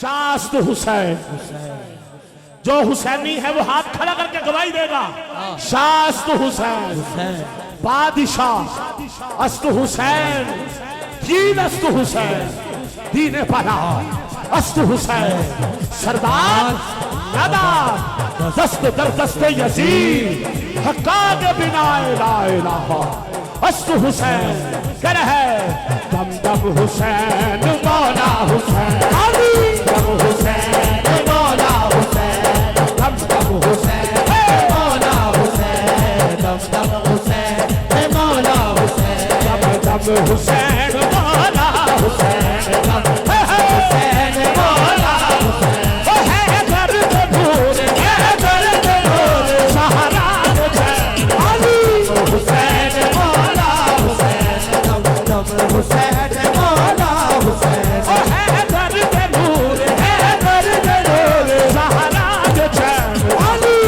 शास्त हुसैन। जो हुसैनी है वो हाथ खड़ा करके गवाही देगा। शास्त हुसैन बादशाह अस्त हुसैन दीन अस्त हुसैन दीन पना अस्त हुसैन सरदार नादार दस्त दर दस्त यजीद हक्काक बिना ला इलाहा अस्त हुसैन कर है दम दम हुसैन मौला हुसैन दम हुसैन मौला हुसैन दम दम हुसैन मौला हुसैन दम दम हुसैन मौला हुसैन दम दम हुसैन मौला हुसैन दम हुसैन मौला हुसैन वो है दर्द नूर है दर्द नूर सहारा अली हुसैन मौला हुसैन दम दम हुसैन मौला हुसैन वो है दर्द नूर है दर्द नूर सहारा अली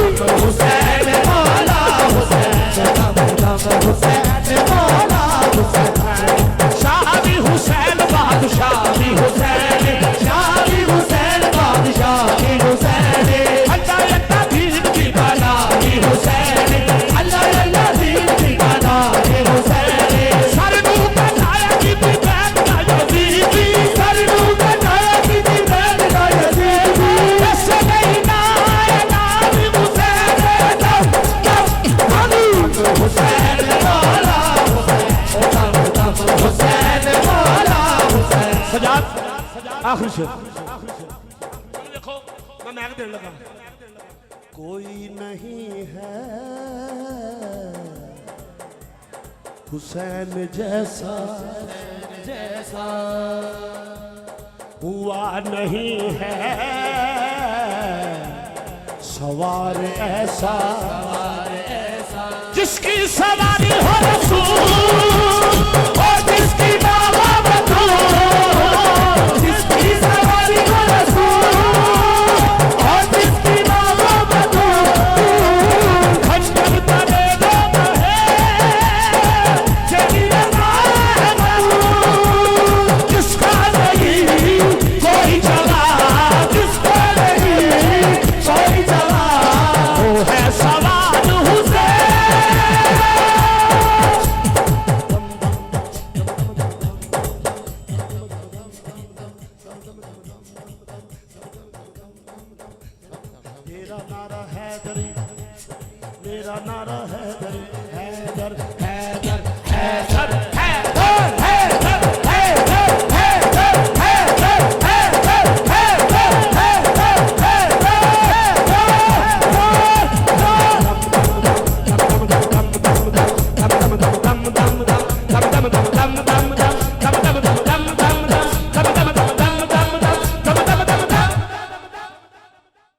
हुसैन मौला हुसैन दम दम हुसैन मौला हुसैन शाही हुसैन बादशाही हुसैन शाही हुसैन बादशाही हुसैन अल्लाह अल्लाह दीन की बनाई हुसैन अल्लाह अल्लाह दीन की बनाई हुसैन सरनू बनाया कि बैठ गया दीदी सरनू बनाया कि बैठ गया दीदी बस नहीं नाया नाम हुसैन दम दम अली हुसैन मौला हुसैन दम दम हुसैन मौला हुसैन सजाद आखिरी शेर देखो मैं महक देने लगा। कोई नहीं है हुसैन जैसा जैसा हुआ नहीं है सवार ऐसा जिसकी सवारी हो रसूल और जिसकी बाबा बतूल जिसकी सवारी हो रसूल और जिसकी बाबा बतूल खंजर तले दम है जगी जिसका नहीं कोई जवाब जिसका नहीं कोई जवाब वो है सवाल हुसैन। मेरा नारा है दरी मेरा नारा है दरी